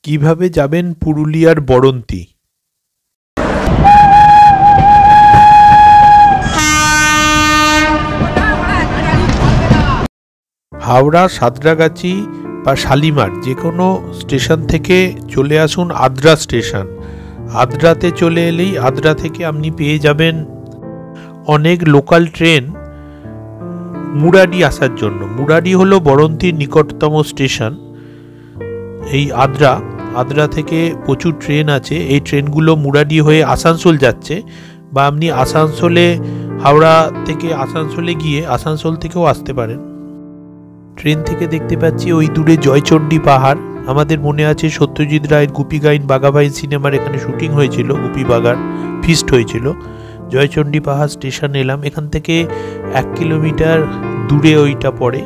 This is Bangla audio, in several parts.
কিভাবে যাবেন পুরুলিয়ার বড়ন্তি। হাওড়া, সাঁতরাগাছি বা শালিমার যে কোনো স্টেশন থেকে চলে আসুন আদ্রা স্টেশন। আদ্রাতে চলে এলেই আদ্রা থেকে আপনি পেয়ে যাবেন অনেক লোকাল ট্রেন মুরাডি আসার জন্য। মুরাডি হলো বড়ন্তির নিকটতম স্টেশন। এই আদ্রা থেকে প্রচুর ট্রেন আছে। এই ট্রেনগুলো মুরাডি হয়ে আসানসোল যাচ্ছে, বা আপনি আসানসোলে হাওড়া থেকে আসানসোলে গিয়ে আসানসোল থেকেও আসতে পারেন। ট্রেন থেকে দেখতে পাচ্ছি ওই দূরে জয়চণ্ডী পাহাড়। আমাদের মনে আছে সত্যজিৎ রায়ের গুপি গাইন বাঘাবাইন সিনেমার এখানে শুটিং হয়েছিল, গুপি বাগার ফিস্ট হয়েছিল। জয়চণ্ডী পাহাড় স্টেশন এলাম। এখান থেকে 1 কিলোমিটার দূরে ওইটা পড়ে।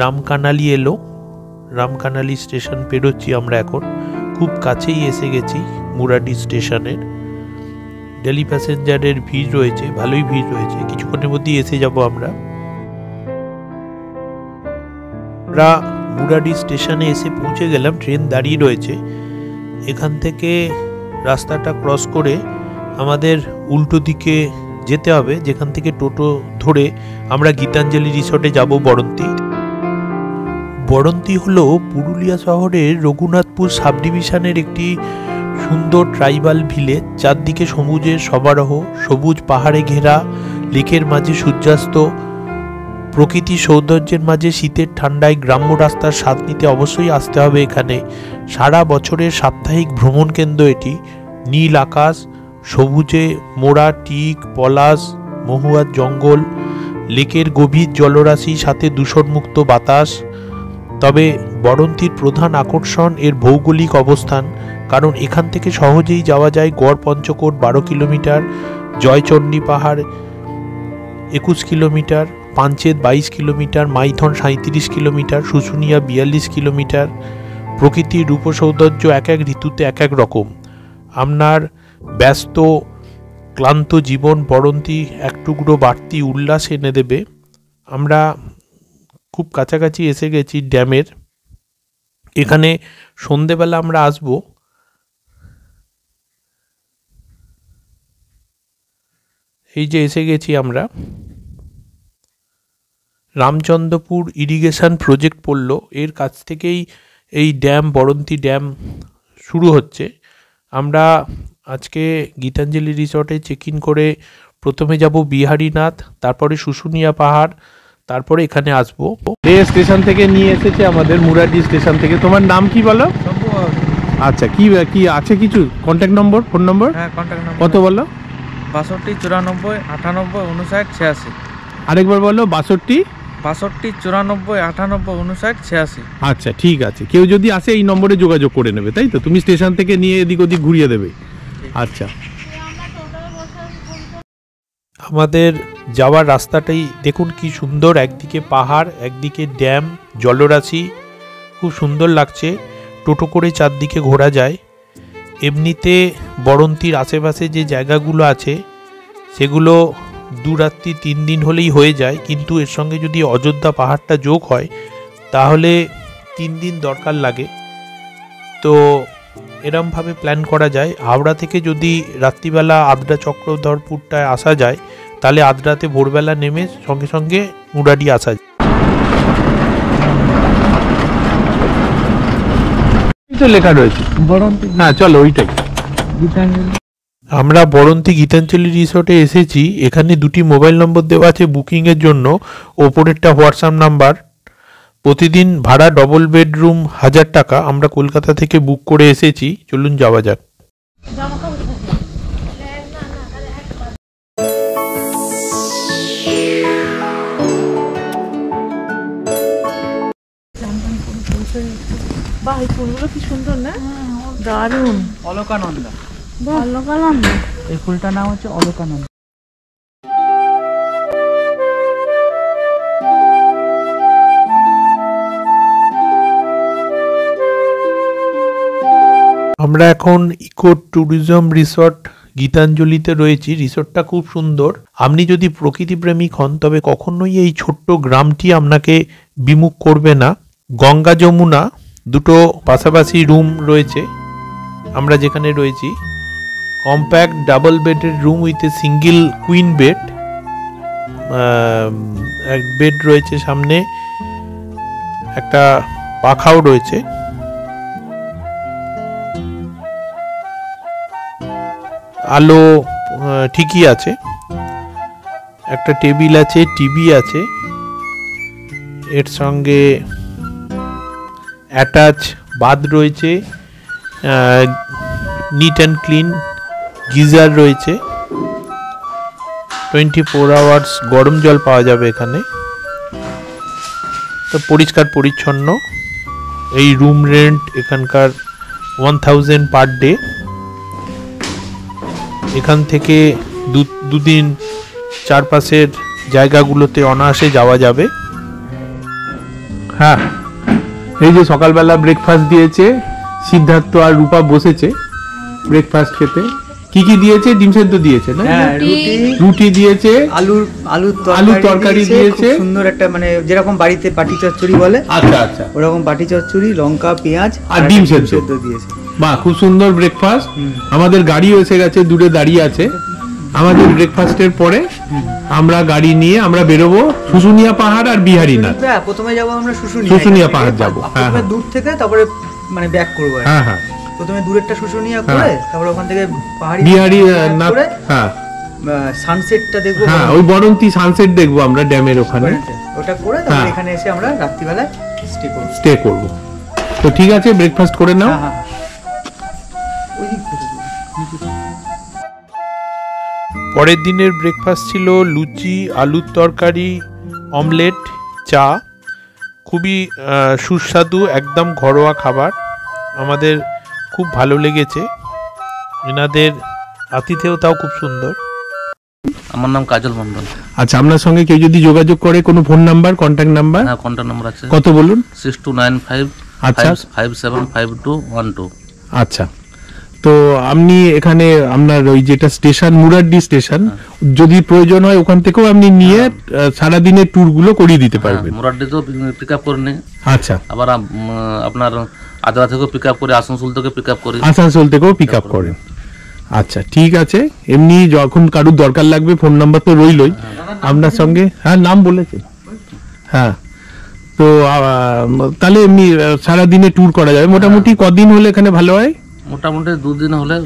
রামকানালি এলো, রামকানালি স্টেশন পেরোচ্ছি আমরা এখন। খুব কাছেই এসে গেছি মুরাডি স্টেশনের। ডেলি প্যাসেঞ্জারের ভিড় রয়েছে, ভালোই ভিড় রয়েছে। কিছুক্ষণের মধ্যেই এসে যাব আমরা। মুরাডি স্টেশনে এসে পৌঁছে গেলাম। ট্রেন দাঁড়িয়ে রয়েছে। এখান থেকে রাস্তাটা ক্রস করে আমাদের উল্টো দিকে যেতে হবে, যেখান থেকে টোটো ধরে আমরা গীতাঞ্জলি রিসর্টে যাব বড়ন্তি। বড়ন্তি হলো পুরুলিয়া শহরের রঘুনাথপুর সাব ডিভিশনের একটি সুন্দর ট্রাইবাল ভিলেজ। চারদিকে সবুজের সমারোহ, সবুজ পাহাড়ে ঘেরা, লেকের মাঝে সূর্যাস্ত, প্রকৃতি সৌন্দর্যের মাঝে শীতের ঠান্ডায় গ্রাম্য রাস্তার স্বাদ নিতে অবশ্যই আসতে হবে এখানে। সারা বছরের সাপ্তাহিক ভ্রমণ কেন্দ্র এটি। নীল আকাশ, সবুজে মোড়া টিক, পলাশ, মহুয়ার জঙ্গল, লেকের গভীর জলরাশি, সাথে দূষণমুক্ত বাতাস। তবে বড়ন্তির প্রধান আকর্ষণ এর ভৌগোলিক অবস্থান, কারণ এখান থেকে সহজেই যাওয়া যায় গড় পঞ্চকোট 12 কিলোমিটার, জয়চণ্ডী পাহাড় 21 kilometre, Panchet 22 kilometre, Maithon 37 kilometre, Susunia 42 kilometre. প্রকৃতির রূপ সৌন্দর্য এক এক ঋতুতে এক এক রকম। আপনার ব্যস্ত ক্লান্ত জীবন বড়ন্তি এক টুকরো বাড়তি উল্লাস এনে দেবে। আমরা খুব কাছাকাছি এসে গেছি ড্যামের। এখানে সন্ধেবেলা আমরা আসব। এই যে এসে গেছি আমরা। রামচন্দ্রপুর ইরিগেশন প্রজেক্ট পড়ল, এর কাছ থেকেই এই ড্যাম, বড়ন্তি ড্যাম শুরু হচ্ছে। আমরা আজকে গীতাঞ্জলি রিসর্টে চেক ইন করে প্রথমে যাব বিহারীনাথ, তারপরে শুশুনিয়া পাহাড়, তারপরে এখানে আসবো। এই স্টেশন থেকে নিয়ে এসেছে আমাদের মুরাডি স্টেশন থেকে। তোমার নাম কি বলো? আচ্ছা, কি কি আছে কিছু কন্ট্যাক্ট নম্বর, ফোন নম্বর? হ্যাঁ, কন্ট্যাক্ট নম্বর কত বলো? 62 94 98 59 86। আরেকবার বলো। 62 94 98 59 86। আচ্ছা, ঠিক আছে। কেউ যদি আসে এই নম্বরে যোগাযোগ করে নেবে, তাই তো? তুমি স্টেশন থেকে নিয়ে এদিক ওদিক ঘুরিয়ে দেবে। আচ্ছা, আমাদের যাওয়ার রাস্তাটাই দেখুন কি সুন্দর। একদিকে পাহাড়, একদিকে ড্যাম, জলরাশি, খুব সুন্দর লাগছে। টোটো করে চারদিকে ঘোরা যায়। এমনিতে বড়ন্তির আশেপাশে যে জায়গাগুলো আছে সেগুলো 2 রাত্রি 3 দিন হলেই হয়ে যায়, কিন্তু এর সঙ্গে যদি অযোধ্যা পাহাড়টা যোগ হয় তাহলে 3 দিন দরকার লাগে। তো এরমভাবে প্ল্যান করা যায়। হাওড়া থেকে যদি রাত্রিবেলা আদ্রা চক্রধরপুরটায় আসা যায়, তাহলে আদ্রাতে ভোরবেলা নেমে সঙ্গে সঙ্গে মুরাডি আসা যায়। লেখা রয়েছে বড়ন্তি। হ্যাঁ, চলো ওইটাই। আমরা বড়ন্তি গীতাঞ্জলি রিসর্টে এসেছি। এখানে 2টি মোবাইল নম্বর দেওয়া আছে বুকিংয়ের জন্য। ওপরেরটা হোয়াটসঅ্যাপ নাম্বার। প্রতিদিন ভাড়া ডবল বেডরুম 1000 টাকা। আমরা কলকাতা থেকে বুক করে এসেছি। চলুন যাওয়া যাক। বাহ, এই ফুলগুলো কি সুন্দর না? দারুণ। অলকানন্দা। অলকানন্দা। এই ফুলটার নাম হচ্ছে অলকানন্দা। আমরা এখন ইকো ট্যুরিজম রিসর্ট গীতাঞ্জলিতে রয়েছি। রিসর্টটা খুব সুন্দর। আপনি যদি প্রকৃতি প্রেমিক হন তবে কখনোই এই ছোট্ট গ্রামটি আপনাকে বিমুখ করবে না। গঙ্গা যমুনা দুটো পাশাপাশি রুম রয়েছে। আমরা যেখানে রয়েছি কম্প্যাক্ট ডাবল বেডের room with a single queen bed. এক বেড রয়েছে, সামনে একটা পাখাও রয়েছে। আলো ঠিকই আছে, একটা টেবিল আছে, টিভি আছে, এর সঙ্গে অ্যাটাচ বাথ রয়েছে, নিট অ্যান্ড ক্লিন গিজার রয়েছে, 24 আওয়ার্স গরম জল পাওয়া যাবে এখানে। তো পরিষ্কার পরিচ্ছন্ন। এই রুম রেন্ট এখানকার 1000 পার ডে। এখান থেকে দুদিন চারপাশের জায়গাগুলোতে অনায়াসে যাওয়া যাবে। হ্যাঁ, এই যে সকালবেলা ব্রেকফাস্ট দিয়েছে, সিদ্ধার্থ আর রূপা বসেছে ব্রেকফাস্ট খেতে। কি কি দিয়েছে? ডিম সেদ্ধ দিয়েছে না? হ্যাঁ, রুটি দিয়েছে, আলুর তরকারি দিয়েছে, সুন্দর একটা মানে যেরকম বাড়িতে পাটি চচ্চড়ি বলে, আচ্ছা আচ্ছা, ওরকম পাটি চচ্চড়ি, লঙ্কা, পেঁয়াজ আর ডিম সেদ্ধ দিয়েছে। বাহ, খুব সুন্দর ব্রেকফাস্ট। আমাদের গাড়িও এসে গেছে, দূরে দাঁড়িয়ে আছে। আমাদের ব্রেকফাস্টের পরে আমরা গাড়ি নিয়ে আমরা বেরোবো শুশুনিয়া পাহাড় আর বিহারীনাথ। প্রথমে যাবো আমরা শুশুনিয়া পাহাড় যাবো। হ্যাঁ, দূর থেকে তারপরে মানে ব্যাক করবো। হ্যাঁ হ্যাঁ, প্রথমে দূরেরটা শুশুনিয়া করে তারপরে ওখান থেকে বিহারীনাথ, হ্যাঁ, সানসেটটা দেখবো। হ্যাঁ, ওই বরন্তি সানসেট দেখবো আমরা ড্যামের ওখানে। ওটা করে তারপরে এখানে এসে আমরা রাত্রিবেলা স্টে করবো। তো ঠিক আছে, ব্রেকফাস্ট করে নাও। হ্যাঁ, পরের দিনের ব্রেকফাস্ট ছিল লুচি, আলুর তরকারি, অমলেট, চা। খুবই সুস্বাদু, একদম ঘরোয়া খাবার। আমাদের খুব ভালো লেগেছে। এনাদের আতিথেয়তাও খুব সুন্দর। আমার নাম কাজল মন্ডল। আচ্ছা, আপনার সঙ্গে কেউ যদি যোগাযোগ করে, কোনো ফোন নাম্বার, কন্ট্যাক্ট নাম্বার? হ্যাঁ, কন্ট্যাক্ট নাম্বার আছে। কত বলুন? 6295575212। আচ্ছা, তো আপনি এখানে আপনার ওই যেটা স্টেশন মুরাড্ডি স্টেশন, যদি প্রয়োজন হয় ওখান থেকেও আপনি নিয়ে সারাদিনের ট্যুর গুলো করিয়ে দিতে পারবেন। মুরাড্ডিতেও পিক আপ করে নিই। আচ্ছা, আবার আপনার আদ্রা থেকেও পিক আপ করে, আসানসোল থেকে পিক আপ করি। আসানসোল থেকেও পিক আপ করেন। আচ্ছা, ঠিক আছে। এমনি যখন কারুর দরকার লাগবে, ফোন নাম্বার তো রইলই আপনার সঙ্গে। হ্যাঁ, নাম বলেছে। হ্যাঁ, তো তাহলে এমনি সারাদিনে ট্যুর করা যাবে। মোটামুটি কদিন হলে এখানে ভালো হয়? মোটামুটি 2 দিন হলে।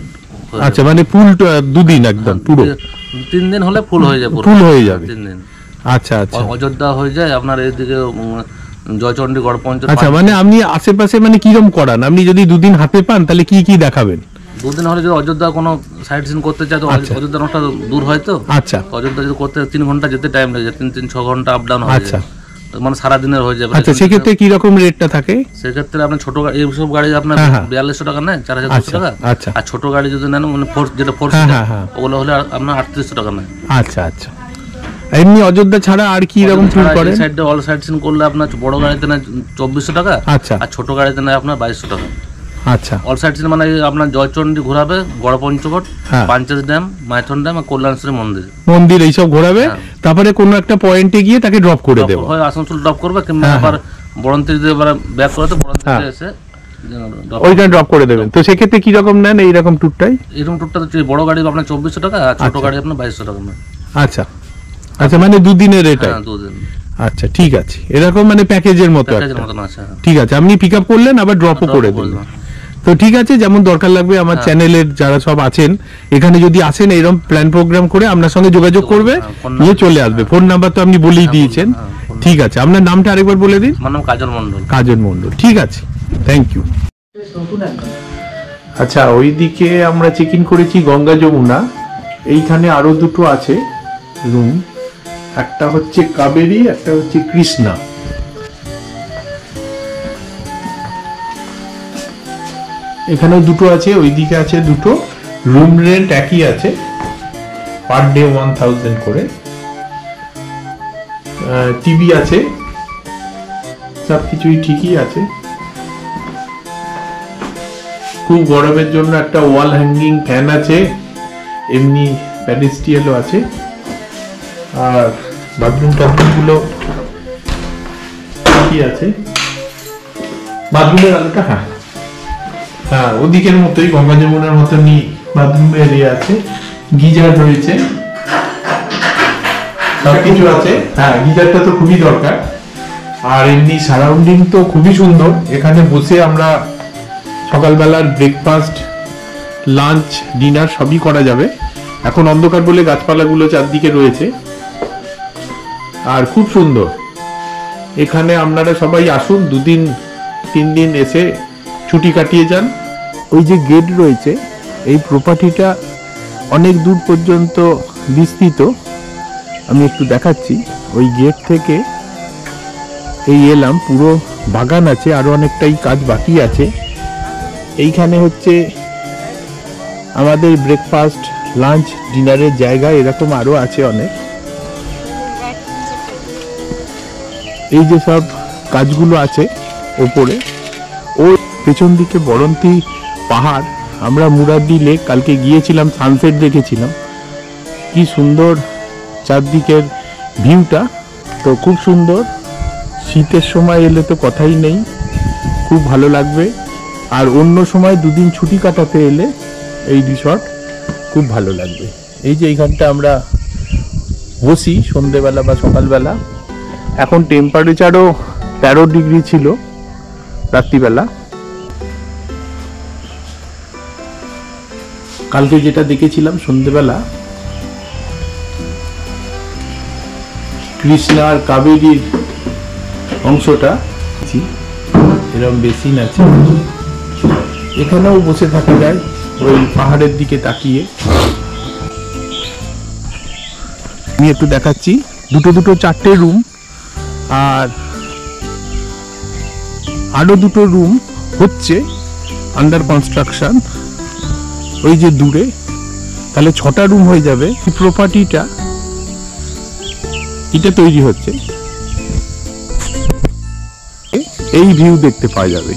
আচ্ছা, মানে ফুল 2 দিন একদম পুরো? 3 দিন হলে ফুল হয়ে যাবে। ফুল হয়ে যাবে। 3 দিন। আচ্ছা আচ্ছা, অযোধ্যা হয়ে যায় আপনার এইদিকে জয়চন্ডী, গড়পঞ্চ। আচ্ছা, মানে আপনি আশেপাশে মানে কিরকম করান? আপনি যদি 2 দিন হাতে পান তাহলে কি কি দেখাবেন? 2 দিন হলে যদি অযোধ্যা কোনো সাইট সিন করতে চায় তো অযোধ্যা অনেকটা দূর হয়, তো আচ্ছা, অযোধ্যা যদি করতে 3 ঘন্টা যেতে টাইম লেগে যায়, 3-6 ঘন্টা আপ ডাউন হয়ে আচ্ছা, যায়, মানে সারাদিনের হয়ে যাবে। আচ্ছা, সেক্ষেত্রে কি রকম রেটটা থাকে? সেক্ষেত্রে আপনার ছোট গাড়ি, এইসব গাড়ি আপনার 4200 টাকা নেয়, 4200 টাকা। আচ্ছা, আর ছোট গাড়ি যদি নেন মানে যেটা ফোর্স, ওগুলো হলে আপনার 3800 টাকা নেয়। আচ্ছা আচ্ছা, এমনি অযোধ্যা ছাড়া আর কি রকম ট্যুর করেন? সাইডে অল সাইড সিন করলে আপনার বড় গাড়িতে নেয় 2400 টাকা। আচ্ছা, আর ছোট গাড়িতে নেয় আপনার 2200 টাকা। আচ্ছা, অল সাইড সিন মানে আপনার জয়চন্ডী ঘোরাবে, গড়পঞ্চকোট, পাঞ্চেত ড্যাম, মাইথন ড্যাম আর কল্যাণেশ্বরী মন্দির এইসব ঘোরাবে। তারপরে কোনো একটা পয়েন্টে গিয়ে তাকে ড্রপ করে দেবো, হয় আসানসোল ড্রপ করবে, কিংবা আবার বরন্তি যদি ব্যাক করে তো বরন্তিতে এসে ওইখানে ড্রপ করে দেবেন। তো সেক্ষেত্রে কি রকম নেন এইরকম ট্যুরটাই? এরকম ট্যুরটা বড় গাড়ি আপনার 2400 টাকা, আর ছোট গাড়ি আপনার 2200 টাকা নেয়। আচ্ছা আচ্ছা, মানে 2 দিনের এটা? 2 দিন। আচ্ছা, ঠিক আছে, এরকম মানে প্যাকেজের মতো আছে। ঠিক আছে, আপনি পিক আপ করলেন আবার ড্রপও করে দিলেন। তো ঠিক আছে, যেমন দরকার লাগবে আমার চ্যানেলের যারা সব আছেন এখানে যদি আসেন এরকম প্ল্যান প্রোগ্রাম করে আপনার সঙ্গে যোগাযোগ করবে, নিয়ে চলে আসবে। ফোন নাম্বার তো আপনি বলেই দিয়েছেন। ঠিক আছে, আপনার নামটা আরেকবার বলে দিন। আমার নাম কাজল মন্ডল। কাজল মন্ডল, ঠিক আছে, থ্যাংক ইউ। আচ্ছা, ওইদিকে আমরা চেক ইন করেছি গঙ্গা যমুনা। এইখানে আরো দুটো আছে রুম, একটা হচ্ছে কাবেরী, একটা হচ্ছে কৃষ্ণা। এখানেও দুটো আছে, ওইদিকে আছে দুটো। রুম রেন্ট একই আছে, পার ডে 1000 করে। টিভি আছে, সবকিছুই ঠিকই আছে। খুব গরমের জন্য একটা ওয়াল হ্যাঙ্গিং ফ্যান আছে, এমনি প্যাডেস্ট্রিয়ালও আছে। আর বাথরুম টাথরুম গুলো ঠিকই আছে, বাথরুমের আলোটা, হ্যাঁ হ্যাঁ ওদিকের মতোই গঙ্গা যমুনার মতনই বাথরুম এরিয়া আছে, গিজার রয়েছে, সবকিছু আছে। হ্যাঁ গিজারটা তো খুবই দরকার। আর এমনি সারাউন্ডিং তো খুবই সুন্দর, এখানে বসে আমরা সকালবেলার ব্রেকফাস্ট, লাঞ্চ, ডিনার সবই করা যাবে। এখন অন্ধকার বলে গাছপালাগুলো চারদিকে রয়েছে, আর খুব সুন্দর। এখানে আপনারা সবাই আসুন, 2 দিন 3 দিন এসে ছুটি কাটিয়ে যান। ওই যে গেট রয়েছে, এই প্রপার্টিটা অনেক দূর পর্যন্ত বিস্তৃত। আমি একটু দেখাচ্ছি, ওই গেট থেকে এই এলাম, পুরো বাগান আছে, আরো অনেকটাই কাজ বাকি আছে। এইখানে হচ্ছে আমাদের ব্রেকফাস্ট, লাঞ্চ, ডিনারের জায়গা, এরকম আরো আছে অনেক। এই যে সব কাজগুলো আছে ওপরে, ও পেছন দিকে বরন্তি পাহাড়। আমরা মুরাদ্দি লেক কালকে গিয়েছিলাম, সানসেট দেখেছিলাম, কি সুন্দর চারদিকের ভিউটা, তো খুব সুন্দর। শীতের সময় এলে তো কথাই নেই, খুব ভালো লাগবে। আর অন্য সময় 2 দিন ছুটি কাটাতে এলে এই রিসর্ট খুব ভালো লাগবে। এই যে এইখানটা আমরা বসি সন্ধেবেলা বা সকালবেলা। এখন টেম্পারেচারও 13 ডিগ্রি ছিল রাত্রিবেলা। কালকে যেটা দেখেছিলাম সন্ধেবেলা, কৃষ্ণা আর কাবেরীর অংশটা, এরকম বেসিন আছে, এখানেও বসে থাকা যায় ওই পাহাড়ের দিকে তাকিয়ে। আমি একটু দেখাচ্ছি, দুটো 4টে রুম, আর আরো 2টো রুম হচ্ছে আন্ডার কনস্ট্রাকশন ওই যে দূরে, তাহলে 6টা রুম হয়ে যাবে। প্রপার্টিটা এটা তৈরি হচ্ছে, এই ভিউ দেখতে পাওয়া যাবে।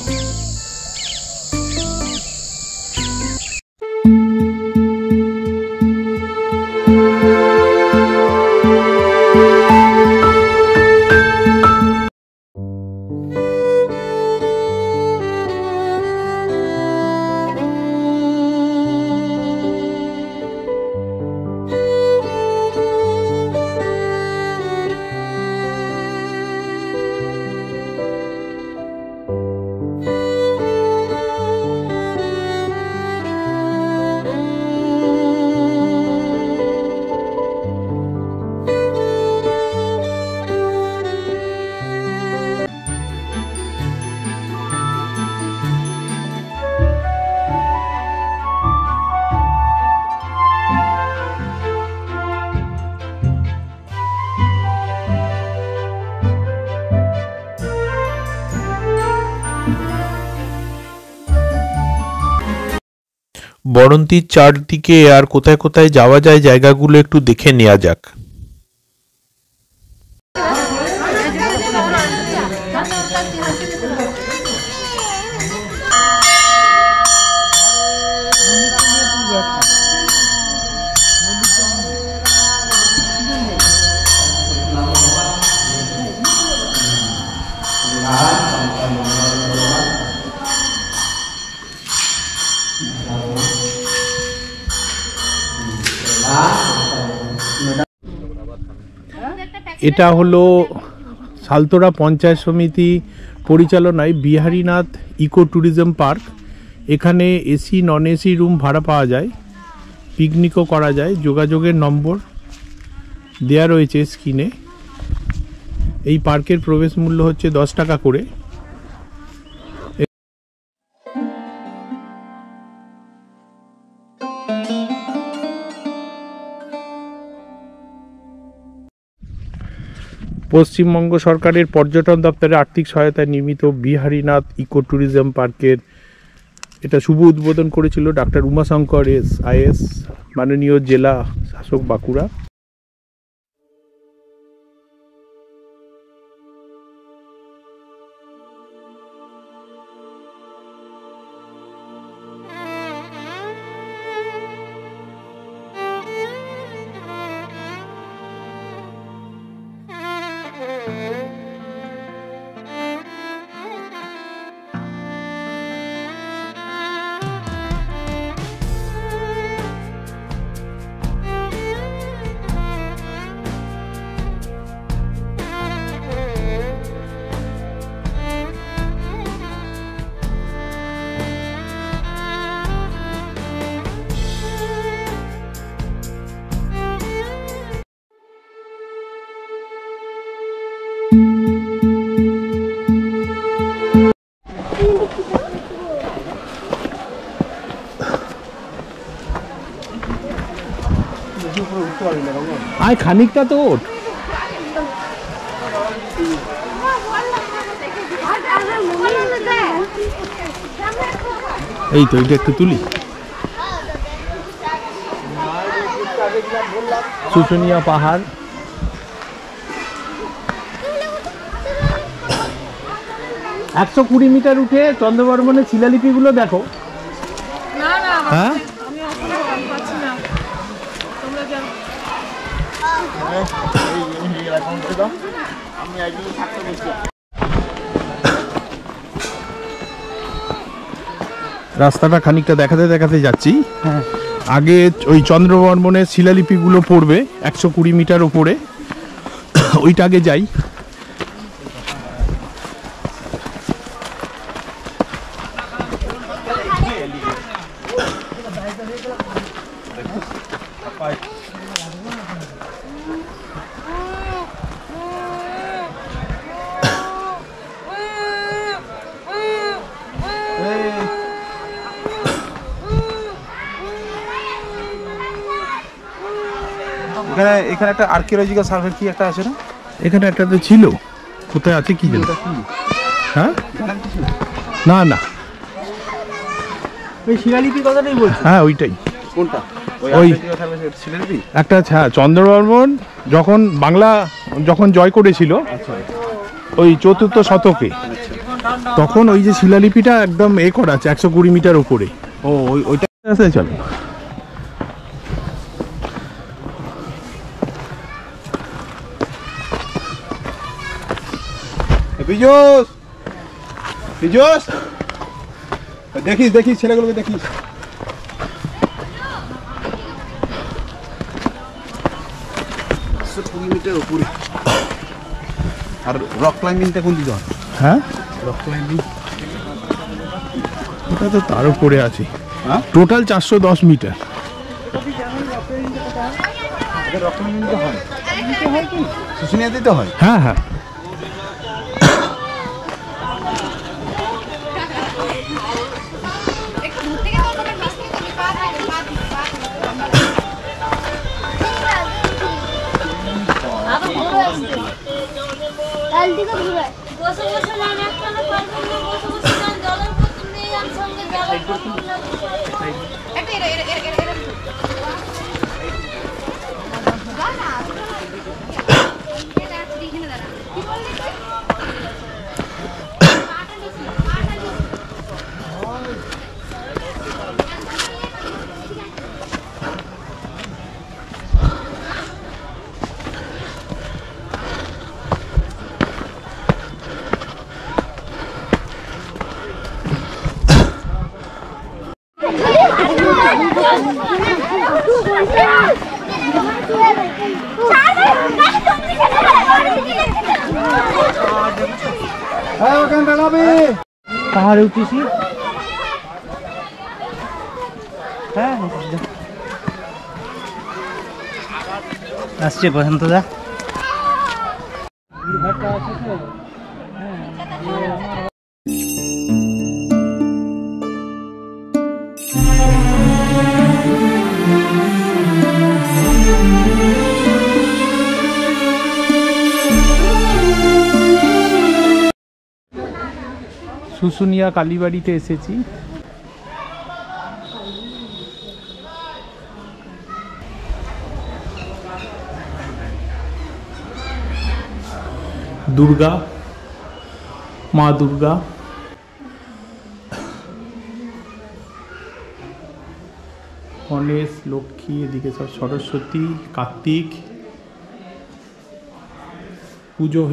বরন্তির চারদিকে আর কোথায় কোথায় যাওয়া যায় জায়গাগুলো একটু দেখে নেওয়া যাক। এটা হলো সালতোরা পঞ্চায়েত সমিতি পরিচালনায় বিহারীনাথ ইকো ট্যুরিজম পার্ক। এখানে এসি নন এসি রুম ভাড়া পাওয়া যায়, পিকনিকও করা যায়। যোগাযোগের নম্বর দেয়া রয়েছে স্ক্রিনে। এই পার্কের প্রবেশ মূল্য হচ্ছে 10 টাকা করে। পশ্চিমবঙ্গ সরকারের পর্যটন দপ্তরের আর্থিক সহায়তায় নির্মিত বিহারীনাথ ইকো ট্যুরিজম পার্কের এটা শুভ উদ্বোধন করেছিল ডাক্তার উমাশঙ্কর এস আইএস, মাননীয় জেলা শাসক বাঁকুড়া। খানিকটা তো ওঠ। এই তো এটা একটু তুলি। শুশুনিয়া পাহাড়, একশো 20 মিটার উঠে চন্দ্রবর্মনের শিলালিপিগুলো দেখো। হ্যাঁ রাস্তাটা খানিকটা দেখাতে দেখাতে যাচ্ছি। আগে ওই চন্দ্রবর্মনের শিলালিপিগুলো পড়বে 120 মিটার উপরে, ওইটা আগে যাই। এখানে একটা আর্কিওলজিক্যাল সার্ভে কি একটা আছে না? এখানে একটা তো ছিল, কোথায় আছে কি জানি। হ্যাঁ না না ওই শিলালিপি কথাটাই বলছি। হ্যাঁ ওইটাই। কোনটা? ওই শিলালিপি একটা হ্যাঁ, চন্দ্রবর্মন বাংলা যখন জয় করেছিল ওই 4th শতকে, তখন ওই যে শিলালিপিটা একদম করা আছে 120 মিটার উপরে। ও ওইটা চলো। দেখিস দেখিস ছেলেগুলোকে দেখিস। আর রক ক্লাইম্বিংটা কোন দিকে হয়? হ্যাঁ রক ক্লাইম্বিং ওটা তো তার উপরে আছে। হ্যাঁ টোটাল 410 মিটার। রক ক্লাইম্বিং তো হয়, শুশুনিয়াতেই তো হয়। হ্যাঁ হ্যাঁ পাহাড়ে উঠেছি। হ্যাঁ আসছে বসন্ত দা। শুশুনিয়া কালীবাড়িতে এসেছি। দুর্গা, মা দুর্গা, গণেশ, লক্ষ্মী, এদিকে সব সরস্বতী, কার্তিক পুজো।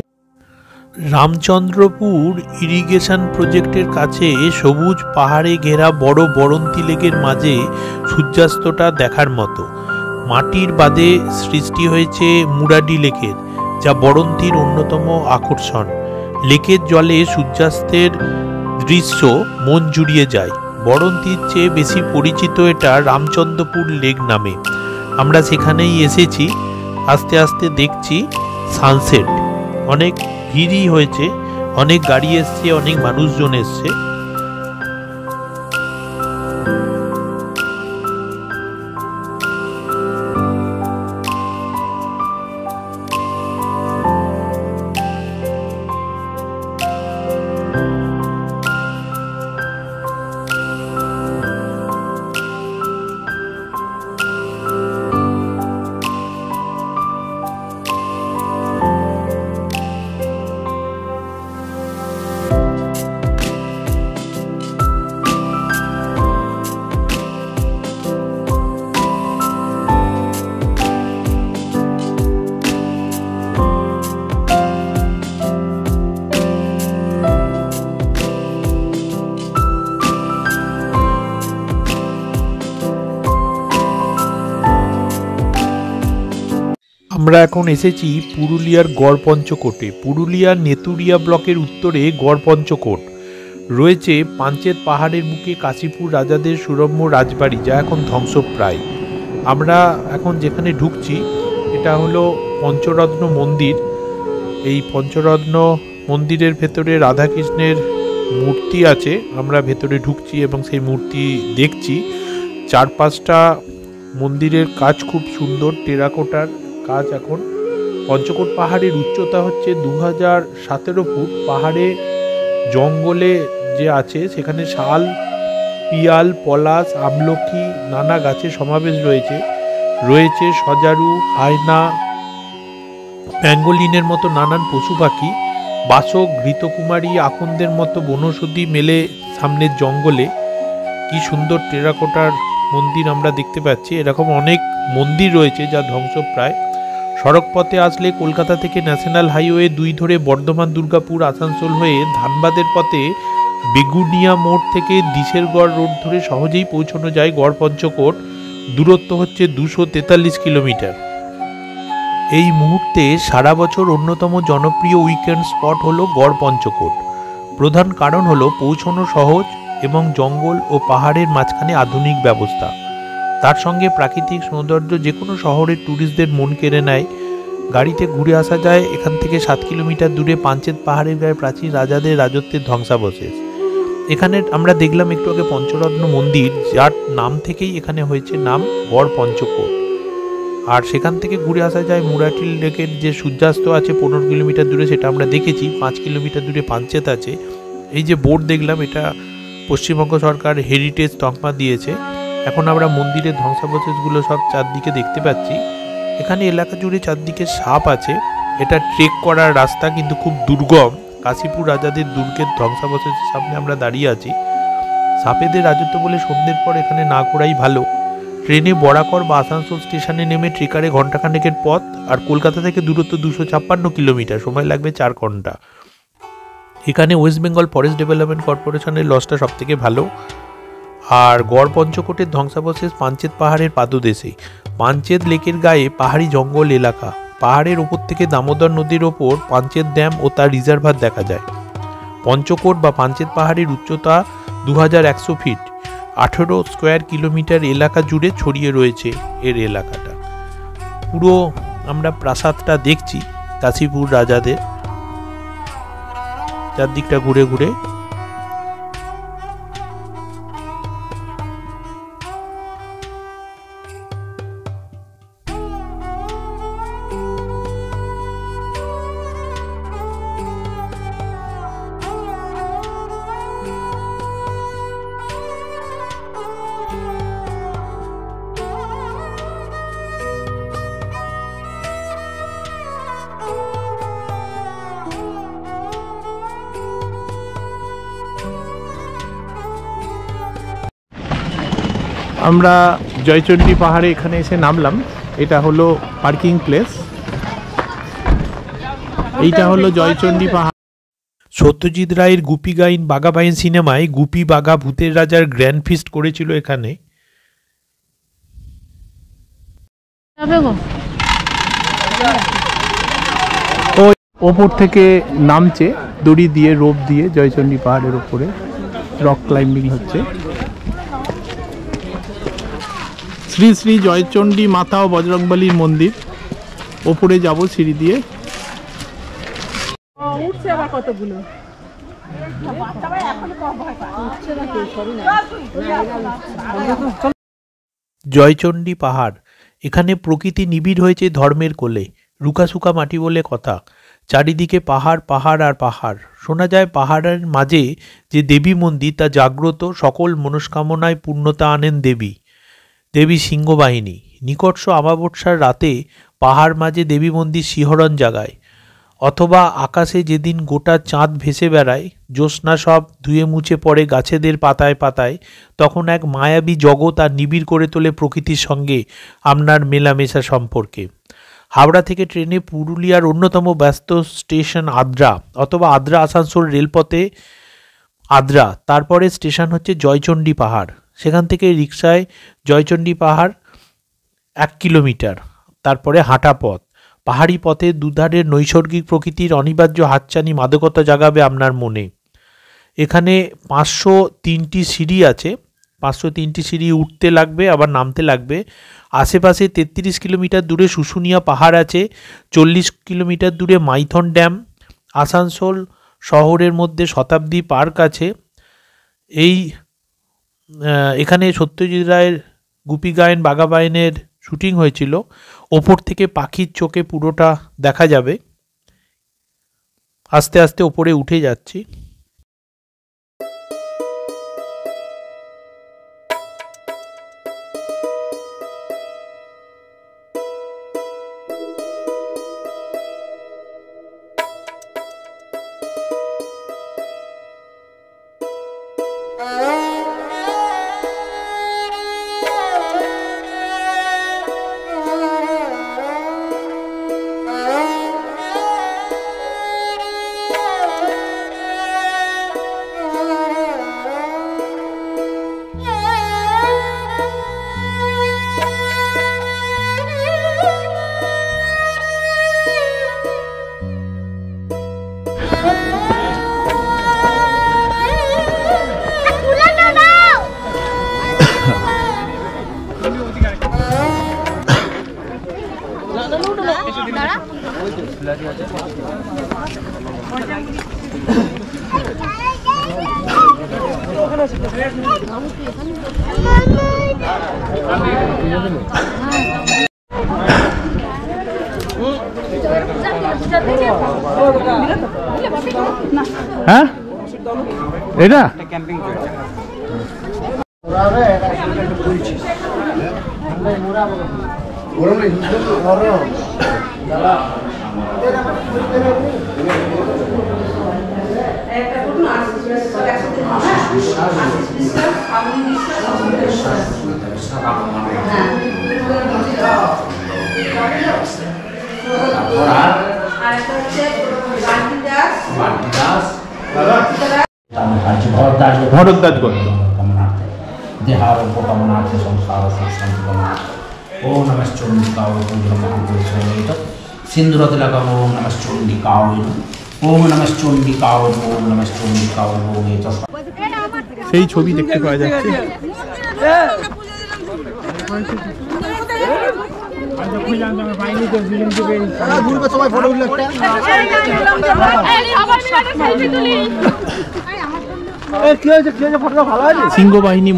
রামচন্দ্রপুর ইরিগেশন প্রজেক্টের কাছে সবুজ পাহাড়ে ঘেরা বড় বরন্তি লেকের মাঝে সূর্যাস্তটা দেখার মতো। মাটির বাঁধে সৃষ্টি হয়েছে মুরাডি লেকের, যা বরন্তির অন্যতম আকর্ষণ। লেকের জলে সূর্যাস্তের দৃশ্য মন জুড়িয়ে যায়। বরন্তির চেয়ে বেশি পরিচিত এটা রামচন্দ্রপুর লেক নামে। আমরা সেখানেই এসেছি। আস্তে আস্তে দেখছি সানসেট। অনেক ভিড়ই হয়েছে, অনেক গাড়ি এসছে, অনেক মানুষজন এসছে। আমরা এখন এসেছি পুরুলিয়ার গড়পঞ্চকোটে। পুরুলিয়ার নেতুরিয়া ব্লকের উত্তরে গড়পঞ্চকোট রয়েছে। পাঞ্চেত পাহাড়ের বুকে কাশীপুর রাজাদের সুরম্য রাজবাড়ি, যা এখন ধ্বংসপ্রায়। আমরা এখন যেখানে ঢুকছি এটা হলো পঞ্চরত্ন মন্দির। এই পঞ্চরত্ন মন্দিরের ভেতরে রাধাকৃষ্ণের মূর্তি আছে। আমরা ভেতরে ঢুকছি এবং সেই মূর্তি দেখছি। চারপাশটা মন্দিরের কাজ খুব সুন্দর, টেরাকোটার কাজ। এখন পঞ্চকোট পাহাড়ের উচ্চতা হচ্ছে 2017 ফুট। পাহাড়ে জঙ্গলে যে আছে সেখানে শাল, পিয়াল, পলাশ, আমলকি নানা গাছের সমাবেশ রয়েছে সজারু, হায়না, প্যাঙ্গোলিনের মতো নানান পশু পাখি। বাসক, ঘৃতকুমারী, আকন্দের মতো বনৌষধি মেলে সামনের জঙ্গলে। কি সুন্দর টেরাকোটার মন্দির আমরা দেখতে পাচ্ছি। এরকম অনেক মন্দির রয়েছে যা ধ্বংসপ্রায়। সড়ক পথে আসলে কলকাতা থেকে ন্যাশনাল হাইওয়ে 2 ধরে বর্ধমান, দুর্গাপুর, আসানসোল হয়ে ধানবাদের পথে বেগুনিয়া মোড় থেকে দিশেরগড় রোড ধরে সহজেই পৌঁছানো যায় গড়পঞ্চকোট। দূরত্ব হচ্ছে 243 কিলোমিটার। এই মুহূর্তে সারা বছর অন্যতম জনপ্রিয় উইকেন্ড স্পট হলো গড়পঞ্চকোট। প্রধান কারণ হলো পৌঁছানো সহজ এবং জঙ্গল ও পাহাড়ের মাঝখানে আধুনিক ব্যবস্থা। তার সঙ্গে প্রাকৃতিক সৌন্দর্য যে কোনো শহরের ট্যুরিস্টদের মন কেড়ে নেয়। গাড়িতে ঘুরে আসা যায় এখান থেকে 7 কিলোমিটার দূরে পাঞ্চেত পাহাড়ের গায়ে প্রাচীন রাজাদের রাজত্বের ধ্বংসাবশেষ। এখানে আমরা দেখলাম একটু আগে পঞ্চরত্ন মন্দির, যার নাম থেকেই এখানে হয়েছে নাম গড়পঞ্চকোট। আর সেখান থেকে ঘুরে আসা যায় মুরাটিল লেকের যে সূর্যাস্ত আছে 15 কিলোমিটার দূরে, সেটা আমরা দেখেছি। 5 কিলোমিটার দূরে পাঞ্চেত আছে। এই যে বোর্ড দেখলাম, এটা পশ্চিমবঙ্গ সরকার হেরিটেজ তকমা দিয়েছে। এখন আমরা মন্দিরের ধ্বংসাবশেষগুলো সব চারদিকে দেখতে পাচ্ছি। এখানে এলাকা জুড়ে চারদিকে সাপ আছে। এটা ট্রেক করার রাস্তা, কিন্তু খুব দুর্গম। কাশীপুর রাজাদের দুর্গের ধ্বংসাবশেষের সামনে আমরা দাঁড়িয়ে আছি। সাপেদের রাজত্ব বলে সন্ধ্যের পর এখানে না ঘোরাই ভালো। ট্রেনে বরাকর বা আসানসোল স্টেশনে নেমে ট্রেকারে ঘন্টাখানেকের পথ। আর কলকাতা থেকে দূরত্ব 256 কিলোমিটার, সময় লাগবে 4 ঘন্টা। এখানে ওয়েস্ট বেঙ্গল ফরেস্ট ডেভেলপমেন্ট কর্পোরেশনের লজটা সব থেকে ভালো। আর গড়পঞ্চকোটের ধ্বংসাবশেষ পাঞ্চেত পাহাড়ের পাদদেশে। পাঞ্চেত লেকের গায়ে পাহাড়ি জঙ্গল এলাকা। পাহাড়ের ওপর থেকে দামোদর নদীর ওপর পাঞ্চেত ড্যাম ও তার রিজার্ভার দেখা যায়। পঞ্চকোট বা পাঞ্চেত পাহাড়ের উচ্চতা 2100 ফিট। 18 স্কোয়ার কিলোমিটার এলাকা জুড়ে ছড়িয়ে রয়েছে এর এলাকাটা। পুরো আমরা প্রাসাদটা দেখছি কাশীপুর রাজাদের, চারদিকটা ঘুরে ঘুরে। আমরা জয়চণ্ডী পাহাড়ে এখানে এসে নামলাম। এটা হলো পার্কিং প্লেস। এইটা হলো জয়চণ্ডী পাহাড়। সত্যজিৎ রায়ের গুপি গাইন বাঘা বাইন সিনেমায় গুপি বাঘা ভূতের রাজার গ্র্যান্ড ফিস্ট করেছিল এখানে। ওপর থেকে নামছে দড়ি দিয়ে, রোপ দিয়ে জয়চণ্ডী পাহাড়ের উপরে রক ক্লাইম্বিং হচ্ছে। শ্রী শ্রী জয়চণ্ডী মাতা ও বজরংবলীর মন্দির। ওপরে যাব সিঁড়ি দিয়ে। জয়চণ্ডী পাহাড়, এখানে প্রকৃতি নিবিড় হয়েছে ধর্মের কোলে। রুকাসুকা মাটি বলে কথা। চারিদিকে পাহাড় পাহাড় আর পাহাড়। শোনা যায় পাহাড়ের মাঝে যে দেবী মন্দির তা জাগ্রত, সকল মনস্কামনায় পূর্ণতা আনেন দেবী। দেবী সিংহবাহিনী। নিকটস অমাবস্যার রাতে পাহাড় মাঝে দেবী মন্দির শিহরণ জাগায়। অথবা আকাশে যেদিন গোটা চাঁদ ভেসে বেড়ায়, জ্যোৎস্না সব ধুয়ে মুছে পড়ে গাছেদের পাতায় পাতায়, তখন এক মায়াবী জগৎ আর নিবিড় করে তোলে প্রকৃতির সঙ্গে আপনার মেলামেশা সম্পর্কে। হাওড়া থেকে ট্রেনে পুরুলিয়ার অন্যতম ব্যস্ত স্টেশন আদ্রা, অথবা আদ্রা আসানসোল রেলপথে আদ্রা। তারপরে স্টেশন হচ্ছে জয়চণ্ডী পাহাড়। সেখান থেকে রিক্সায় জয়চণ্ডী পাহাড় 1 কিলোমিটার, তারপরে হাঁটা পথ। পাহাড়ি পথে দুধারের নৈসর্গিক প্রকৃতির অনিবার্য হাতছানি মাদকতা জাগাবে আপনার মনে। এখানে 503টি সিঁড়ি আছে, 503টি সিঁড়ি উঠতে লাগবে আবার নামতে লাগবে। আশেপাশে 33 কিলোমিটার দূরে শুশুনিয়া পাহাড় আছে, 40 কিলোমিটার দূরে মাইথন ড্যাম। আসানসোল শহরের মধ্যে শতাব্দী পার্ক আছে। এখানে সত্যজিৎ রায়ের গুপি গায়েন বাঘা বাইনের শুটিং হয়েছিল। ওপর থেকে পাখির চোখে পুরোটা দেখা যাবে। আস্তে আস্তে ওপরে উঠে যাচ্ছি। হ্যাঁ এটা ক্যাম্পিং ভরদ্বাজ করতো। देहारोग्य कामनार्थे संसार सुख शांति कामनार्थे ओम नमः चंडिकाय सिंदूर तिलकम ओम नमः चंडिकाय ओम नमः चंडिकाय ओम नमः चंडिकाय ओम সেই ছবি দেখতে পাওয়া যাচ্ছে। সিংহ বাহিনী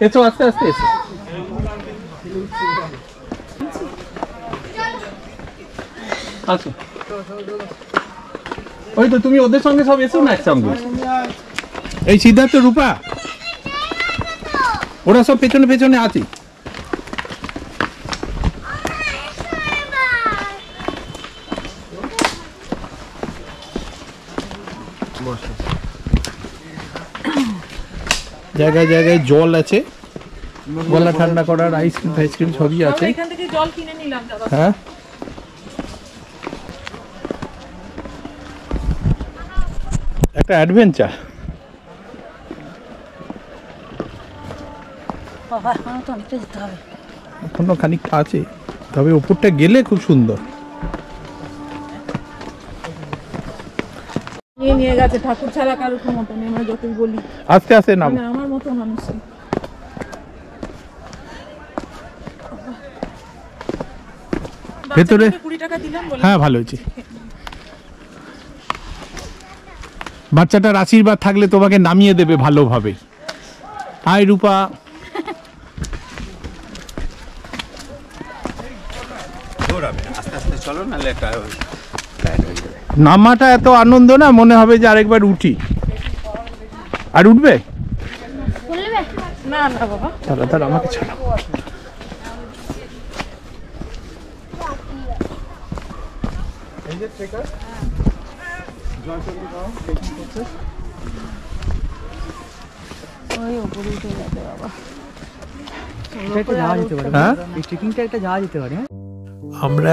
এসো আস্তে আস্তে এসো। আচ্ছা ওই তো তুমি ওদের সঙ্গে সব এসো না একসঙ্গে। এই সিদ্ধার্থ রূপা ওরা সব পেছনে পেছনে আছে। জায়গায় জায়গায় জল আছে, গলা ঠান্ডা করার আইসক্রিম ফাইসক্রিম সবই আছে। এখান থেকে জল কিনে নিলাম দাদা। হ্যাঁ একটা অ্যাডভেঞ্চার। এখনো খানিকটা আছে, তবে উপরটা গেলে খুব সুন্দর। নিয়ে গেছে ঠাকুর ছাড়া কারোর ক্ষমতা নেই, আমরা যতই বলি। আস্তে আস্তে নাম আমার মতো মানুষ ভেতরে 20 টাকা দিলাম বলে। হ্যাঁ ভালো হয়েছে। বাচ্চাটার আশীর্বাদ থাকলে তোমাকে নামিয়ে দেবে ভালোভাবে। হাই রূপা। আস্তে আস্তে চলো নাহলে একটা নামাটা এত আনন্দ না, মনে হবে যে আরেকবার উঠি। আর উঠবে না না বাবা, তাহলে আমাকে ছাড়ো। আমরা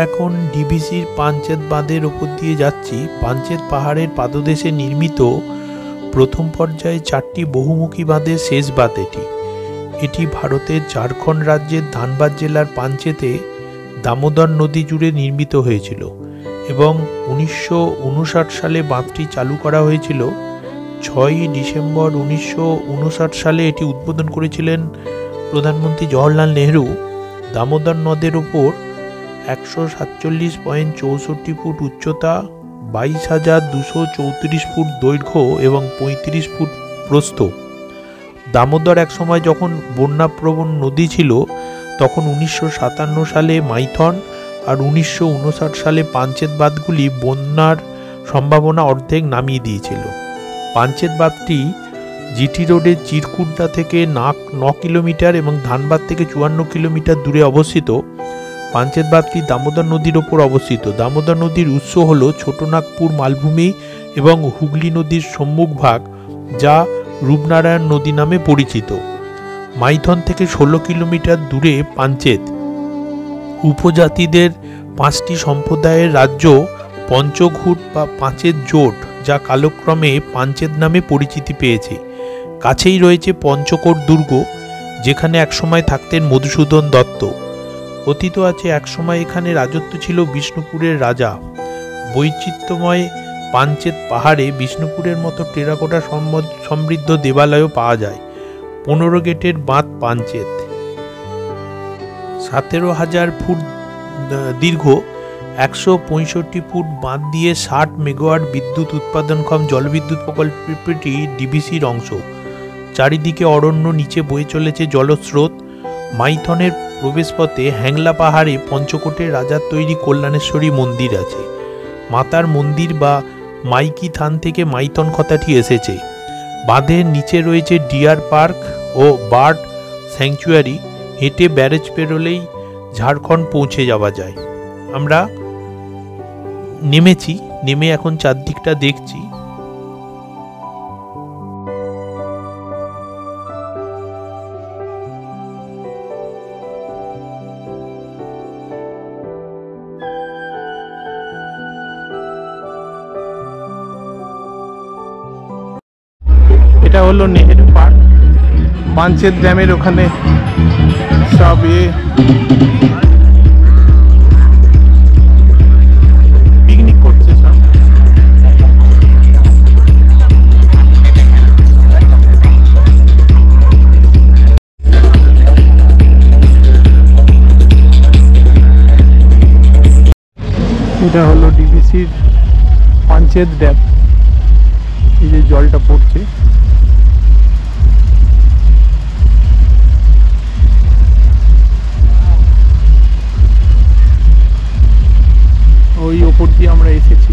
এখন ডিবিসির পাঞ্চেত বাঁধের ওপর দিয়ে যাচ্ছি। পাঞ্চেত পাহাড়ের পাদদেশে নির্মিত প্রথম পর্যায়ে 4টি বহুমুখী বাঁধের শেষ বাঁধ এটি। এটি ভারতের ঝাড়খণ্ড রাজ্যের ধানবাদ জেলার পাঞ্চেতে দামোদর নদী জুড়ে নির্মিত হয়েছিল এবং 1959 সালে বাঁধটি চালু করা হয়েছিল। 6ই ডিসেম্বর 1959 সালে এটি উদ্বোধন করেছিলেন প্রধানমন্ত্রী জওহরলাল নেহরু। দামোদর নদের ওপর 147.64 ফুট উচ্চতা, 22,234 ফুট দৈর্ঘ্য এবং 35 ফুট প্রস্থ। দামোদর একসময় যখন বন্যাপ্রবণ নদী ছিল তখন 1957 সালে মাইথন আর 1959 সালে পাঞ্চেত বাঁধগুলি বন্যার সম্ভাবনা অর্ধেক নামিয়ে দিয়েছিল। পাঞ্চেত বাঁধটি জিটি রোডের চিরকুট্টা থেকে 9 কিলোমিটার এবং ধানবাদ থেকে 54 কিলোমিটার দূরে অবস্থিত। পাঞ্চেত বাঁধটি দামোদর নদীর ওপর অবস্থিত। দামোদর নদীর উৎস হল ছোটনাগপুর মালভূমি এবং হুগলি নদীর সম্মুখ ভাগ, যা রূপনারায়ণ নদী নামে পরিচিত। মাইথন থেকে 16 কিলোমিটার দূরে পাঞ্চেত। উপজাতিদের 5টি সম্প্রদায়ের রাজ্য পঞ্চঘুট বা পাঁচের জোট, যা কালক্রমে পাঞ্চেত নামে পরিচিতি পেয়েছে। কাছেই রয়েছে পঞ্চকোট দুর্গ, যেখানে একসময় থাকতেন মধুসূদন দত্ত। কথিত আছে একসময় এখানে রাজত্ব ছিল বিষ্ণুপুরের রাজা। বৈচিত্র্যময় পাঞ্চেত পাহাড়ে বিষ্ণুপুরের মতো টেরাকোটা সমৃদ্ধ দেবালয়ও পাওয়া যায়। 15 গেটের বাঁধ পাঞ্চেত 17,000 ফুট দীর্ঘ 165 ফুট বাঁধ দিয়ে 60 মেগাওয়াট বিদ্যুৎ উৎপাদনক্ষম জলবিদ্যুৎ প্রকল্পটি ডিবিসির অংশ। চারিদিকে অরণ্য, নিচে বয়ে চলেছে জলস্রোত। মাইথনের প্রবেশপথে হ্যাংলা পাহাড়ে পঞ্চকোটের রাজার তৈরি কল্যাণেশ্বরী মন্দির আছে। মাতার মন্দির বা মাইকি থান থেকে মাইথন কথাটি এসেছে। বাঁধের নিচে রয়েছে ডিয়ার পার্ক ও বার্ড স্যাংচুয়ারি। হেঁটে ব্যারেজ পেরোলেই ঝাড়খণ্ড পৌঁছে যাওয়া যায়। আমরা নেমে এখন চারদিকটা দেখছি। এটা হলো নেহেরু পার্ক। পাঞ্চেত ড্যামের ওখানে সব পিকনিক করছে সব। এটা হলো ডিবিসির পাঞ্চেত ড্যাম। এই যে জলটা পড়ছে, ওই ওপর দিয়ে আমরা এসেছি।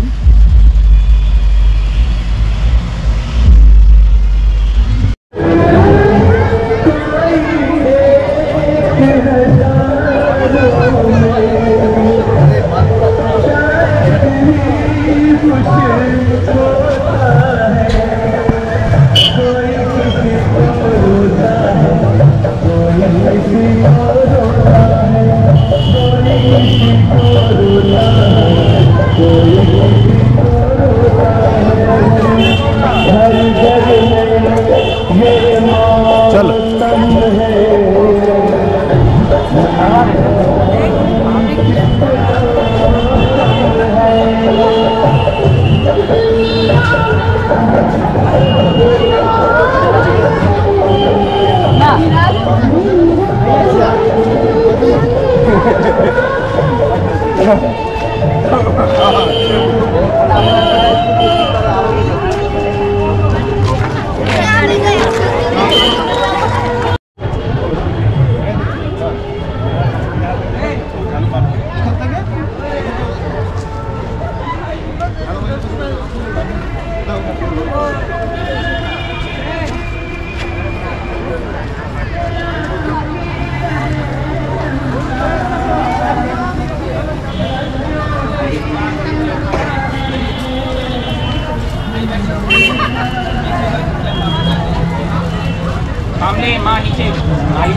चलो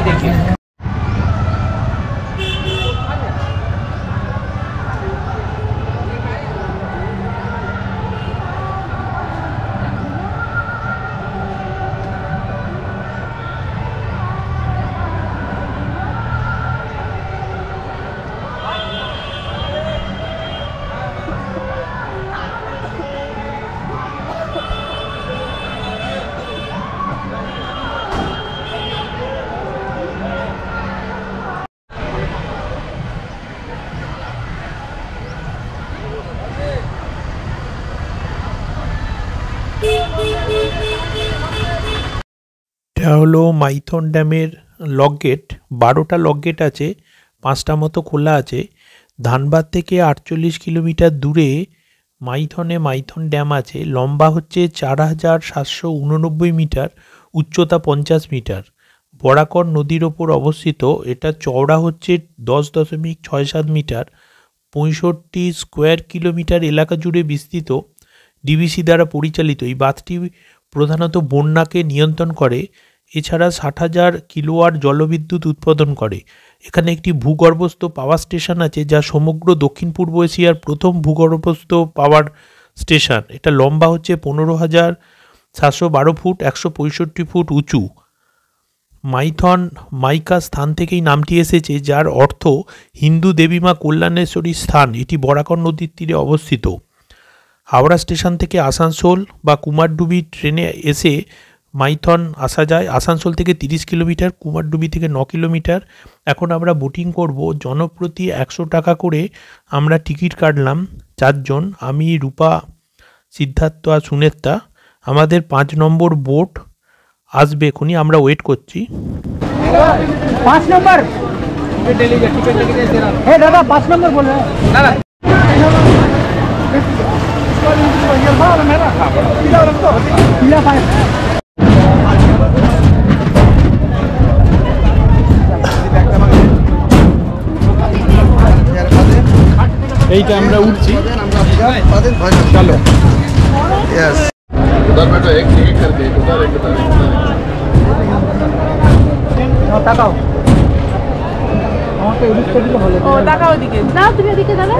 देखिए। এটা হলো মাইথন ড্যামের লক গেট। 12টা লক গেট আছে, 5টা মতো খোলা আছে। ধানবাদ থেকে 48 কিলোমিটার দূরে মাইথন ড্যাম আছে। লম্বা হচ্ছে 4789 মিটার, উচ্চতা 50 মিটার। বরাকর নদীর ওপর অবস্থিত। এটা চওড়া হচ্ছে 10.67 মিটার, 65 স্কোয়ার কিলোমিটার এলাকা জুড়ে বিস্তৃত। ডিবিসি দ্বারা পরিচালিত এই বাঁধটি প্রধানত বন্যাকে নিয়ন্ত্রণ করে। এছাড়া 60,000 কিলোওয়াট জলবিদ্যুৎ উৎপাদন করে। এখানে একটি ভূগর্ভস্থ পাওয়ার স্টেশন আছে, যা সমগ্র দক্ষিণ পূর্ব এশিয়ার প্রথম ভূগর্ভস্থ পাওয়ার স্টেশন। এটা লম্বা হচ্ছে 15,712 ফুট, 165 ফুট উঁচু। মাইথন মাইকা স্থান থেকেই নামটি এসেছে, যার অর্থ হিন্দু দেবীমা কল্যাণেশ্বরীর স্থান। এটি বরাকর নদীর তীরে অবস্থিত। হাওড়া স্টেশন থেকে আসানসোল বা কুমারডুবি ট্রেনে এসে মাইথন আসা যায়। আসানসোল থেকে 30 কিলোমিটার, কুমারডুবি থেকে 9 কিলোমিটার। এখন আমরা বোটিং করব। জনপ্রতি 100 টাকা করে আমরা টিকিট কাটলাম 4 জন। আমি, রূপা, সিদ্ধার্থ আর সুনেত্রা। আমাদের 5 নম্বর বোট আসবে এখনই, আমরা ওয়েট করছি। 5 नंबर दादा 5 नंबर बोल रहे हैं दादा। এইটা আমরা উঠছি, চলো। তাকাও আমাকে এদিক থেকে ভালো। ও তাকাও ওদিকে, যাও তুমি ওদিকে দাদা।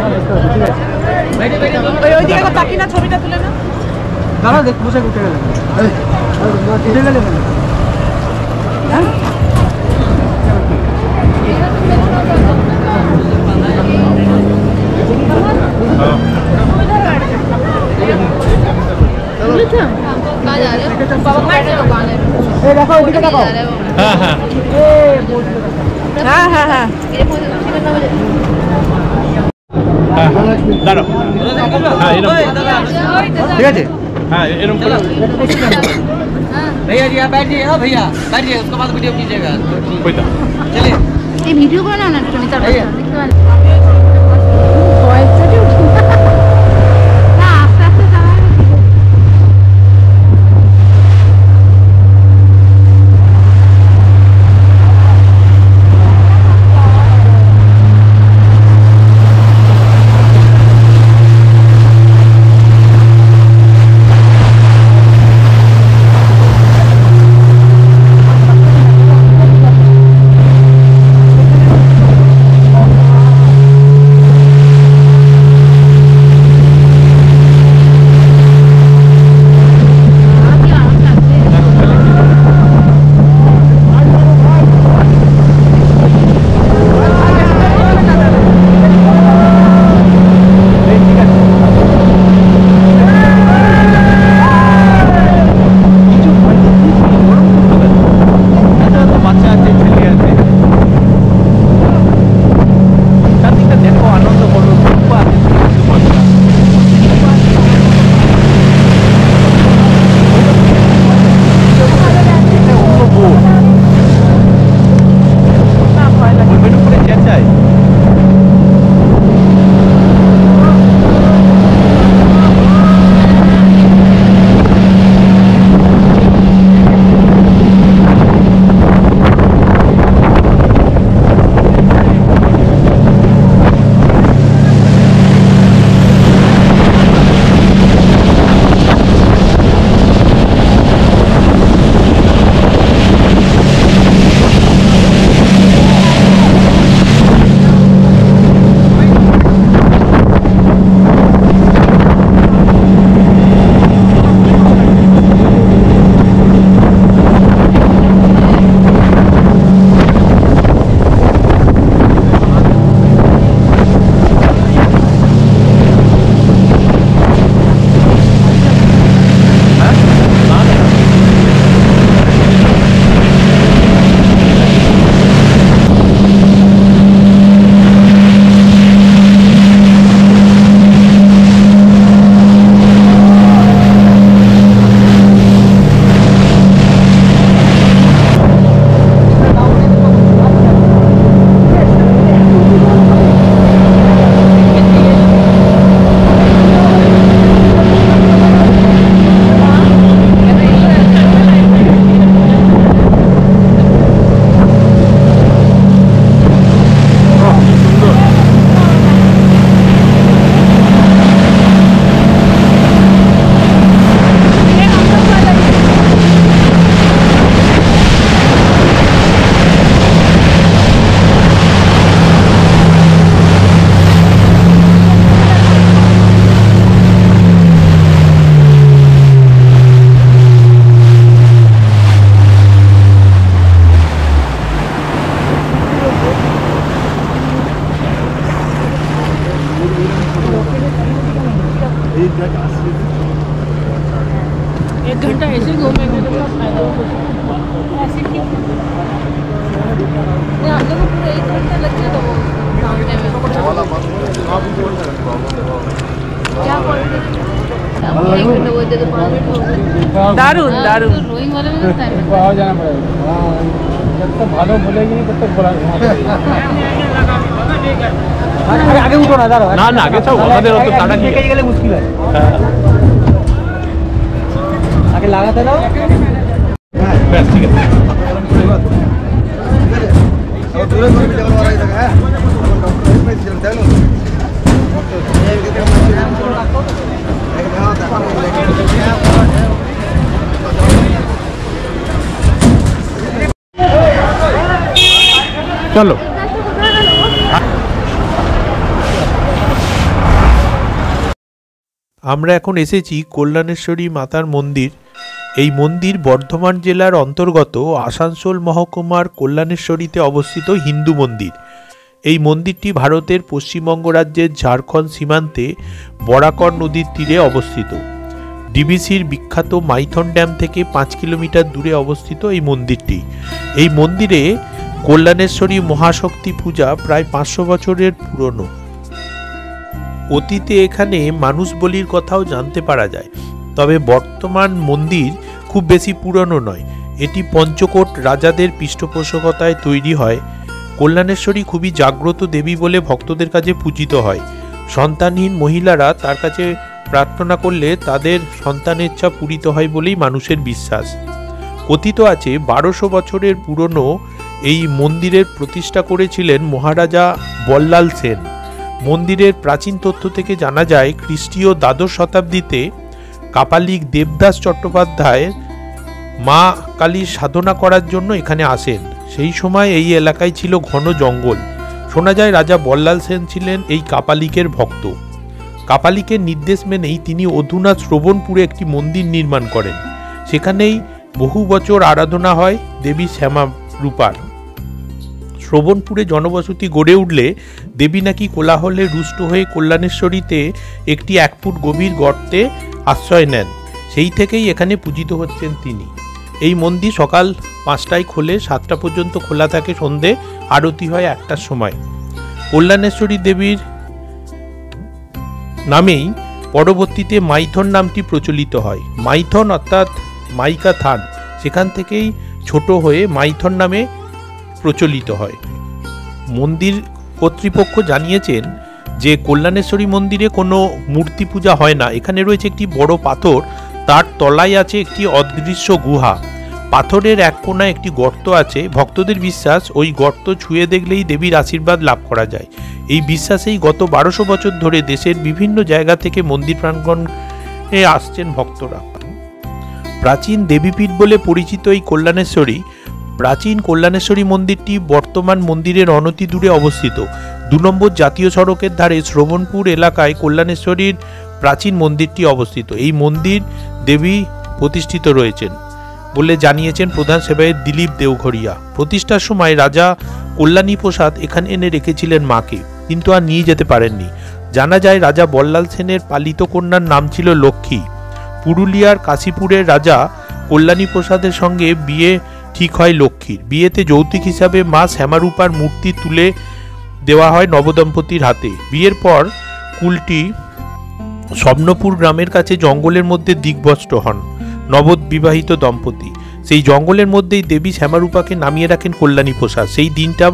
ওই দিকে তাকিয়ে না, ছবিটা তুলে না। দাদা দেখ বসে উঠে গেল, উঠে গেলে হ্যাঁ। দেখো ওদিকে দেখো। হ্যাঁ হ্যাঁ হ্যাঁ হ্যাঁ হ্যাঁ দাঁড়াও। হ্যাঁ এরকম, ঠিক আছে। হ্যাঁ এরকম করে। भैया जी आप बैठिए। हाँ भैया बैठिए, उसके बाद वीडियो कीजिएगा। কইতা चलिए এই ভিডিও করে না না একটু নিতে পারবে দেখতে পারবে না আস্তে আস্তে চালাবে। एक घंटा ऐसे घूमेंगे तो क्या फायदा होगा? ऐसे क्यों? नहीं हम लोग को पूरा 1 घंटा लग गया तो घूमने में। क्या बोलते हैं? 1 घंटा बोलते तो 5 मिनट हो गए। दारुण दारुण। रोइंग वाले में टाइम लगता है। जाना पड़ेगा। हाँ जब तक भालो बोलेगी नहीं तब तक बोला। आगे उठो ना दारू। ना ना आगे चलो। আমাদের অত তাড়া নেই। একাই গেলে মুশকিল হয়। আগে লাগাতে দাও। ব্যাস ঠিক আছে। আর দূরে করে যাওয়ার ওরাই থাকে হ্যাঁ। চলো আমরা এখন এসেছি কল্যাণেশ্বরী মাতার মন্দির। এই মন্দির বর্ধমান জেলার অন্তর্গত আসানসোল মহকুমার কল্যাণেশ্বরীতে অবস্থিত হিন্দু মন্দির। এই মন্দিরটি ভারতের পশ্চিমবঙ্গ রাজ্যের ঝাড়খণ্ড সীমান্তে বরাকর নদীর তীরে অবস্থিত। ডিবিসির বিখ্যাত মাইথন ড্যাম থেকে 5 কিলোমিটার দূরে অবস্থিত এই মন্দিরটি। এই মন্দিরে কল্যাণেশ্বরী মহাশক্তি পূজা প্রায় 500 বছরের পুরনো। অতীতে এখানে মানুষ বলির কথাও জানতে পারা যায়। তবে বর্তমান মন্দির খুব বেশি পুরনো নয়। এটি পঞ্চকোট রাজাদের পৃষ্ঠপোষকতায় তৈরি হয়। কল্যাণেশ্বরী খুবই জাগ্রত দেবী বলে ভক্তদের কাছে পূজিত হয়। সন্তানহীন মহিলারা তার কাছে প্রার্থনা করলে তাদের সন্তানেচ্ছা পূরিত হয় বলেই মানুষের বিশ্বাস। কথিত আছে 1200 বছরের পুরনো এই মন্দিরের প্রতিষ্ঠা করেছিলেন মহারাজা বল্লাল সেন। মন্দিরের প্রাচীন তথ্য থেকে জানা যায় খ্রিস্টীয় দ্বাদশ শতাব্দীতে কাপালিক দেবদাস চট্টোপাধ্যায় মা কালীর সাধনা করার জন্য এখানে আসেন। সেই সময় এই এলাকায় ছিল ঘন জঙ্গল। শোনা যায় রাজা বল্লাল সেন ছিলেন এই কাপালিকের ভক্ত। কাপালিকের নির্দেশ মেনেই তিনি অধুনা শ্রবণপুরে একটি মন্দির নির্মাণ করেন। সেখানেই বহু বছর আরাধনা হয় দেবী শ্যামা রূপার। শ্রবণপুরে জনবসতি গড়ে উঠলে দেবী নাকি কোলাহলে রুষ্ট হয়ে কল্যাণেশ্বরীতে একটি 1 ফুট গভীর গর্তে আশ্রয় নেন। সেই থেকেই এখানে পূজিত হচ্ছেন তিনি। এই মন্দির সকাল 5টায় খোলে, 7টা পর্যন্ত খোলা থাকে। সন্ধে আরতি হয় 1টার সময়। কল্যাণেশ্বরী দেবীর নামেই পরবর্তীতে মাইথন নামটি প্রচলিত হয়। মাইথন অর্থাৎ মাইকা থান, সেখান থেকেই ছোট হয়ে মাইথন নামে প্রচলিত হয়। মন্দির কর্তৃপক্ষ জানিয়েছেন যে কল্যাণেশ্বরী মন্দিরে কোনো মূর্তি পূজা হয় না। এখানে রয়েছে একটি বড় পাথর, তার তলায় আছে একটি অদৃশ্য গুহা। পাথরের এক কোণায় একটি গর্ত আছে। ভক্তদের বিশ্বাস ওই গর্ত ছুঁয়ে দেখলেই দেবীর আশীর্বাদ লাভ করা যায়। এই বিশ্বাসেই গত 1200 বছর ধরে দেশের বিভিন্ন জায়গা থেকে মন্দির প্রাঙ্গণে আসছেন ভক্তরা। প্রাচীন দেবীপীঠ বলে পরিচিত এই কল্যাণেশ্বরী প্রাচীন কল্যাণেশ্বরী মন্দিরটি বর্তমান মন্দিরের অনতি দূরে অবস্থিত। 2 নম্বর জাতীয় সড়কের ধারে শ্রবণপুর এলাকায় কল্যাণেশ্বরীর প্রাচীন মন্দিরটি অবস্থিত। এই মন্দির দেবী প্রতিষ্ঠিত রয়েছেন বলে জানিয়েছেন প্রধান সেবায়ত দিলীপ দেওঘরিয়া। প্রতিষ্ঠার সময় রাজা কল্যাণী প্রসাদ এখানে এনে রেখেছিলেন মাকে, কিন্তু আর নিয়ে যেতে পারেননি। জানা যায় রাজা বল্লাল সেনের পালিত কন্যার নাম ছিল লক্ষ্মী। পুরুলিয়ার কাশীপুরের রাজা কল্যাণী প্রসাদের সঙ্গে বিয়ে ঠিক হয় লক্ষ্মীর। বিয়েতে যৌতুক হিসাবে মা শ্যামারূপার মূর্তি তুলে দেওয়া হয় নবদম্পতির হাতে। বিয়ের পর কুলটি স্বপ্নপুর গ্রামের কাছে জঙ্গলের মধ্যে দিগ্ভ্রষ্ট হন নববিবাহিত দম্পতি। সেই জঙ্গলের মধ্যেই দেবী শ্যামারূপাকে নামিয়ে রাখেন কল্যাণী প্রসাদ। সেই দিনটা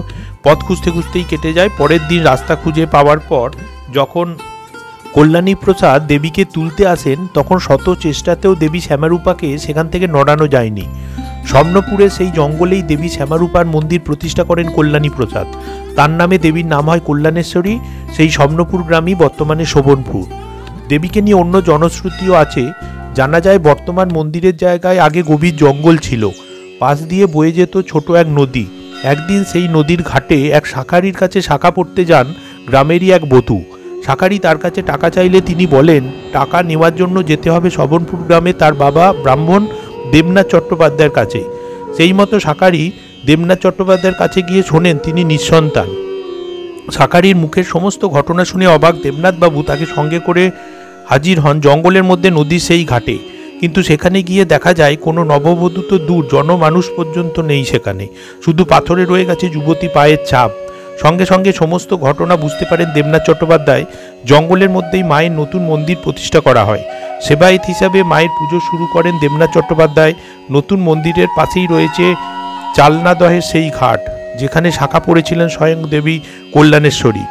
পথ খুঁজতে খুঁজতেই কেটে যায়। পরের দিন রাস্তা খুঁজে পাওয়ার পর যখন কল্যাণী প্রসাদ দেবীকে তুলতে আসেন, তখন শত চেষ্টাতেও দেবী শ্যামারূপাকে সেখান থেকে নড়ানো যায়নি। স্বর্ণপুরে সেই জঙ্গলেই দেবী শ্যামারূপার মন্দির প্রতিষ্ঠা করেন কল্যাণী প্রসাদ। তার নামে দেবীর নাম হয় কল্যাণেশ্বরী। সেই স্বর্ণপুর গ্রামই বর্তমানে শোভনপুর। দেবীকে নিয়ে অন্য জনশ্রুতিও আছে। জানা যায় বর্তমান মন্দিরের জায়গায় আগে গভীর জঙ্গল ছিল, পাশ দিয়ে বয়ে যেত ছোট এক নদী। একদিন সেই নদীর ঘাটে এক শাঁখারির কাছে শাঁখা পড়তে যান গ্রামেরই এক বধূ। শাঁখারি তার কাছে টাকা চাইলে তিনি বলেন টাকা নেওয়ার জন্য যেতে হবে শোভনপুর গ্রামে তার বাবা ব্রাহ্মণ দেবনাথ চট্টোপাধ্যায়ের কাছে। সেই মতো শাঁখারি দেবনাথ চট্টোপাধ্যায়ের কাছে গিয়ে শোনেন তিনি নিঃসন্তান। শাঁখারির মুখের সমস্ত ঘটনা শুনে অবাক দেবনাথবাবু তাকে সঙ্গে করে হাজির হন জঙ্গলের মধ্যে নদীর সেই ঘাটে। কিন্তু সেখানে গিয়ে দেখা যায় কোনো নববধূ তো দূর, জনমানুষ পর্যন্ত নেই সেখানে, শুধু পাথরে রয়ে গেছে যুবতী পায়ের ছাপ। সঙ্গে সঙ্গে সমস্ত ঘটনা বুঝতে পারেন দেবনাথ চট্টোপাধ্যায়। জঙ্গলের মধ্যেই মায়ের নতুন মন্দির প্রতিষ্ঠা করা হয়। সেবায়েত হিসাবে মায়ের পুজো শুরু করেন দেবনাথ চট্টোপাধ্যায়। নতুন মন্দিরের পাশেই রয়েছে চালনাদহের সেই ঘাট, যেখানে শাখা পড়েছিলেন স্বয়ং দেবী কল্যাণেশ্বরী।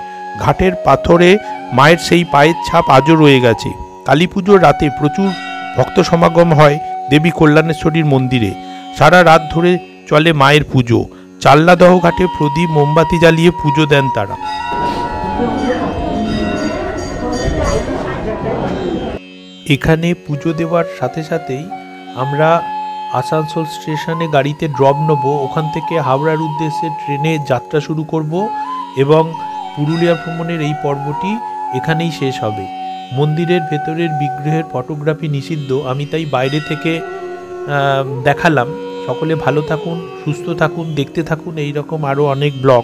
ঘাটের পাথরে মায়ের সেই পায়ের ছাপ আজও রয়ে গেছে। কালী পুজোর রাতে প্রচুর ভক্ত সমাগম হয় দেবী কল্যাণেশ্বরীর মন্দিরে। সারা রাত ধরে চলে মায়ের পুজো। চালনাদহ ঘাটে প্রদীপ মোমবাতি জ্বালিয়ে পুজো দেন তারা। এখানে পুজো দেওয়ার সাথে সাথেই আমরা আসানসোল স্টেশনে গাড়িতে ড্রপ নেব। ওখান থেকে হাওড়ার উদ্দেশ্যে ট্রেনে যাত্রা শুরু করব এবং পুরুলিয়া ভ্রমণের এই পর্বটি এখানেই শেষ হবে। মন্দিরের ভেতরের বিগ্রহের ফটোগ্রাফি নিষিদ্ধ, আমি তাই বাইরে থেকে দেখালাম। সকলে ভালো থাকুন, সুস্থ থাকুন, দেখতে থাকুন এই রকম আরও অনেক ব্লগ।